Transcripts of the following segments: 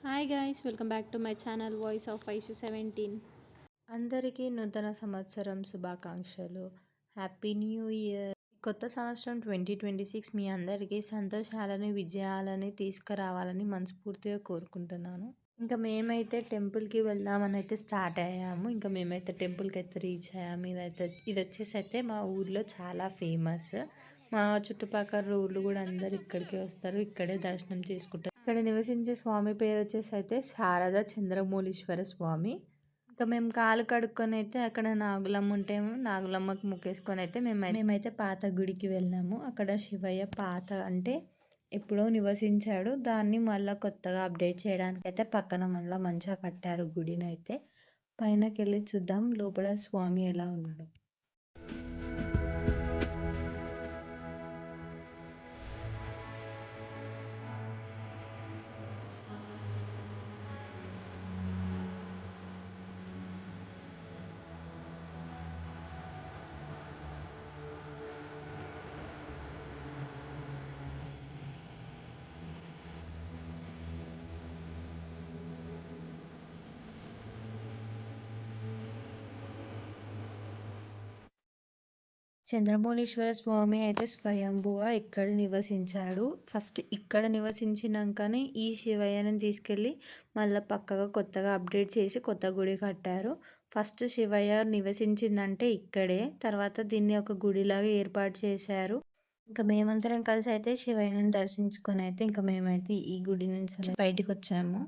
Hi guys welcome back to my channel voice of Aishu 17. అందరికీ నూతన సంవత్సరం శుభాకాంక్షలు. Happy new year. కొత్త సంవత్సరం 2026 మీ అందరికీ సంతోషాలని విజయాలని తీసుకురావాలని మనస్ఫూర్తిగా కోరుకుంటున్నాను. ఇంకా మేమైతే టెంపుల్కి వెళ్దామని అయితే స్టార్ట్ అయ్యాము. ఇంకా మేమైతే టెంపుల్కి అయితే రీచ్ అయ్యాము. ఇది వచ్చేసి అయితే మా ఊర్లో చాలా ఫేమస్. మా చుట్టుపక్కల ఊర్లు కూడా అందరు ఇక్కడికే వస్తారు, ఇక్కడే దర్శనం చేసుకుంటారు. ఇక్కడ నివసించే స్వామి పేరు వచ్చేసి అయితే శారద చంద్రమౌళీశ్వర స్వామి. ఇంకా మేము కాలు కడుక్కొని అయితే అక్కడ నాగులమ్మ ఉంటేమో నాగులమ్మకు ముక్కేసుకొని అయితే మేమైతే పాత గుడికి వెళ్ళాము. అక్కడ శివయ్య పాత అంటే ఎప్పుడో నివసించాడు, దాన్ని మళ్ళీ కొత్తగా అప్డేట్ చేయడానికి అయితే పక్కన మళ్ళీ మంచిగా కట్టారు గుడిని. అయితే పైనకి వెళ్ళి చూద్దాం లోపల స్వామి ఎలా ఉన్నాడు. చంద్రమౌళీశ్వర స్వామి అయితే స్వయంభుగా ఇక్కడ నివసించాడు. ఫస్ట్ ఇక్కడ నివసించినాకనే ఈ శివయ్యని తీసుకెళ్ళి మళ్ళీ పక్కగా కొత్తగా అప్డేట్ చేసి కొత్త గుడి కట్టారు. ఫస్ట్ శివయ్య నివసించిందంటే ఇక్కడే, తర్వాత దీన్ని ఒక గుడిలాగా ఏర్పాటు చేశారు. ఇంకా మేమందరం కలిసి అయితే శివయ్యని దర్శించుకొని అయితే ఇంకా మేమైతే ఈ గుడి నుంచి బయటికి వచ్చాము.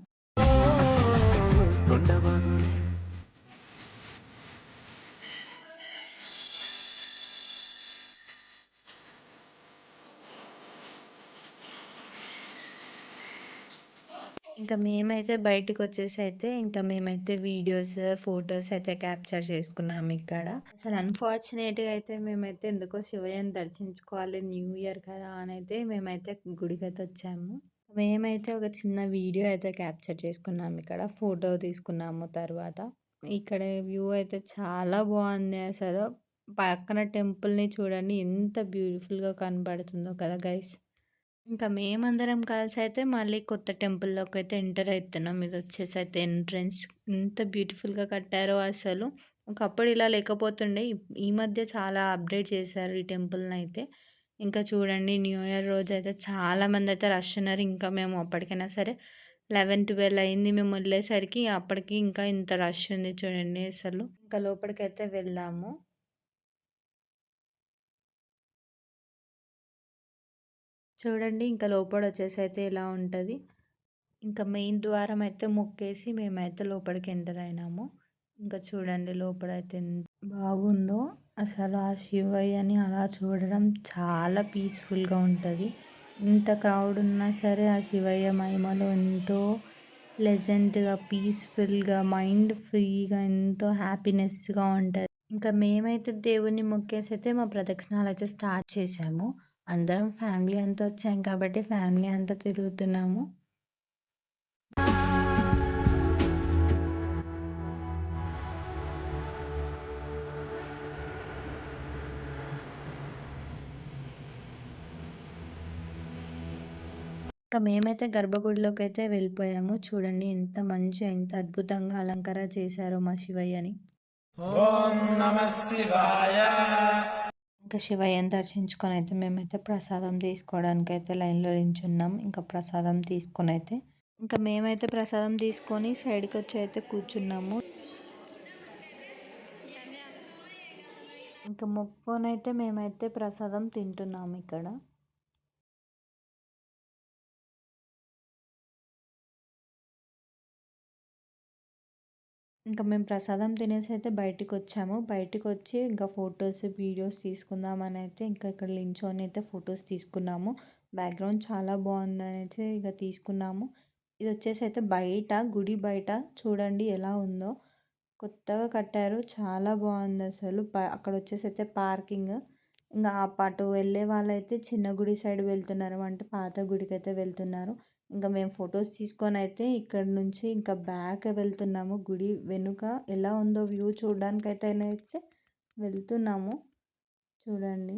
ఇంకా మేమైతే బయటకు వచ్చేసి అయితే ఇంకా మేమైతే వీడియోస్, ఫొటోస్ అయితే క్యాప్చర్ చేసుకున్నాము ఇక్కడ. అసలు అన్ఫార్చునేట్గా అయితే మేమైతే ఎందుకో శివయ్యని దర్శించుకోవాలి న్యూ ఇయర్ కదా అని అయితే మేమైతే గుడికి అయితే వచ్చాము. మేమైతే ఒక చిన్న వీడియో అయితే క్యాప్చర్ చేసుకున్నాము, ఇక్కడ ఫోటో తీసుకున్నాము. తర్వాత ఇక్కడ వ్యూ అయితే చాలా బాగుంది. అసలు పక్కన టెంపుల్ని చూడండి ఎంత బ్యూటిఫుల్గా కనబడుతుందో కదా గైస్. ఇంకా మేమందరం కలిసి అయితే మళ్ళీ కొత్త టెంపుల్లోకి అయితే ఎంటర్ అవుతున్నాం. ఇది వచ్చేసి అయితే ఎంట్రన్స్ ఎంత బ్యూటిఫుల్గా కట్టారో అసలు. ఒకప్పుడు ఇలా లేకపోతుండే, ఈ మధ్య చాలా అప్డేట్ చేశారు ఈ టెంపుల్ని అయితే. ఇంకా చూడండి న్యూ ఇయర్ రోజు అయితే చాలామంది అయితే రష్ ఉన్నారు. ఇంకా మేము అప్పటికైనా సరే 11-12 అయింది మేము వెళ్ళేసరికి, అప్పటికి ఇంకా ఇంత రష్ ఉంది చూడండి అసలు. ఇంకా లోపలికైతే వెళ్దాము. చూడండి ఇంకా లోపల వచ్చేసి అయితే ఇలా ఉంటుంది. ఇంకా మెయిన్ ద్వారం అయితే మొక్కేసి మేమైతే లోపలికి ఎంటర్ అయినాము. ఇంకా చూడండి లోపలైతే ఎంత బాగుందో అసలు. ఆ శివయ్యని అలా చూడడం చాలా పీస్ఫుల్గా ఉంటుంది. ఇంత క్రౌడ్ ఉన్నా సరే ఆ శివయ్య మహిమలో ఎంతో ప్లెజెంట్గా, పీస్ఫుల్గా, మైండ్ ఫ్రీగా, ఎంతో హ్యాపీనెస్గా ఉంటుంది. ఇంకా మేమైతే దేవుణ్ణి మొక్కేసి అయితే మా ప్రదక్షిణాలు అయితే స్టార్ట్ చేసాము. అందరం ఫ్యామిలీ అంతా వచ్చాం కాబట్టి ఫ్యామిలీ అంతా తిరుగుతున్నాము. ఇంకా మేమైతే గర్భగుడిలోకి అయితే వెళ్ళిపోయాము. చూడండి ఎంత మంచిగా, ఎంత అద్భుతంగా అలంకారం చేశారో మా శివయ్యని. ఓం నమః శివాయ. ఇంకా శివయ్యని దర్శించుకొని అయితే మేమైతే ప్రసాదం తీసుకోవడానికి అయితే లైన్లో నించున్నాం. ఇంకా ప్రసాదం తీసుకొని అయితే ఇంకా మేమైతే ప్రసాదం తీసుకొని సైడ్కి వచ్చి అయితే కూర్చున్నాము. ఇంకా మొక్కుకొని అయితే మేమైతే ప్రసాదం తింటున్నాము ఇక్కడ. ఇంకా మేము ప్రసాదం తినేసి అయితే బయటికి వచ్చాము. బయటికి వచ్చి ఇంకా ఫొటోస్, వీడియోస్ తీసుకుందామని అయితే ఇంకా ఇక్కడ నించొని అయితే ఫొటోస్ తీసుకున్నాము. బ్యాక్గ్రౌండ్ చాలా బాగుందని అయితే ఇక తీసుకున్నాము. ఇది వచ్చేసి అయితే బయట, గుడి బయట చూడండి ఎలా ఉందో. కొత్తగా కట్టారు, చాలా బాగుంది అసలు. అక్కడ వచ్చేసి అయితే పార్కింగ్. ఇంకా అటు వెళ్ళే వాళ్ళైతే చిన్న గుడి సైడ్ వెళ్తున్నారు, అంటే పాత గుడికి అయితే వెళ్తున్నారు. ఇంకా మేము ఫొటోస్ తీసుకొని అయితే ఇక్కడ నుంచి ఇంకా బ్యాక్ వెళ్తున్నాము. గుడి వెనుక ఎలా ఉందో వ్యూ చూడడానికి అయితే వెళ్తున్నాము. చూడండి.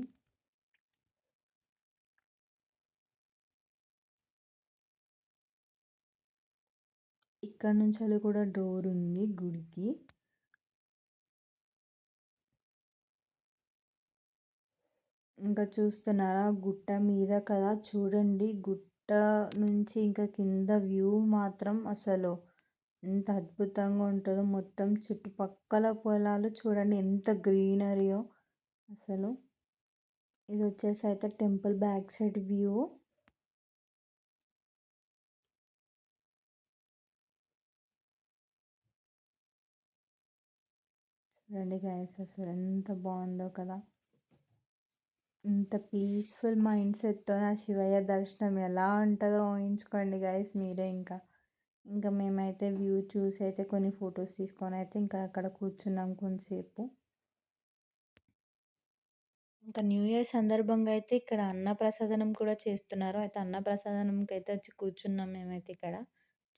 ఇక్కడ నుంచి కూడా డోర్ ఉంది గుడికి. ఇంకా చూస్తున్నారా గుట్ట మీద కదా, చూడండి గుట్ట నుంచి ఇంకా కింద వ్యూ మాత్రం అసలు ఎంత అద్భుతంగా ఉంటుందో. మొత్తం చుట్టుపక్కల పొలాలు చూడండి ఎంత గ్రీనరీయో అసలు. ఇది వచ్చేసి అయితే టెంపుల్ బ్యాక్ సైడ్ వ్యూ. చూడండి గైస్ అసలు ఎంత బాగుందో కదా. ఇంత పీస్ఫుల్ మైండ్ సెట్తో ఆ శివయ్య దర్శనం ఎలా ఉంటుందో ఊహించుకోండి గైస్ మీరే. ఇంకా మేమైతే వ్యూ చూసి అయితే కొన్ని ఫొటోస్ తీసుకొని అయితే ఇంకా అక్కడ కూర్చున్నాం కొంతసేపు. ఇంకా న్యూ ఇయర్ సందర్భంగా అయితే ఇక్కడ అన్నప్రసాదనం కూడా చేస్తున్నారు. అయితే అన్నప్రసాదనంకి అయితే వచ్చి కూర్చున్నాం మేమైతే ఇక్కడ.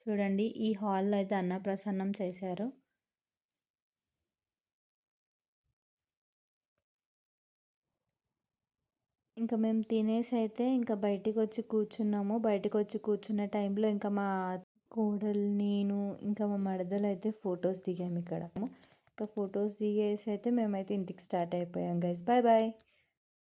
చూడండి ఈ హాల్లో అయితే అన్నప్రసాదనం చేశారు. ఇంకా మేము తినేసి అయితే ఇంకా బయటికి వచ్చి కూర్చున్నాము. బయటికి వచ్చి కూర్చున్న టైంలో ఇంకా మా కోడలు, నేను, ఇంకా మా మరదలు అయితే ఫొటోస్ దిగాము ఇక్కడ. ఇంకా ఫొటోస్ దిగేసి అయితే మేమైతే ఇంటికి స్టార్ట్ అయిపోయాం గైస్. Bye bye.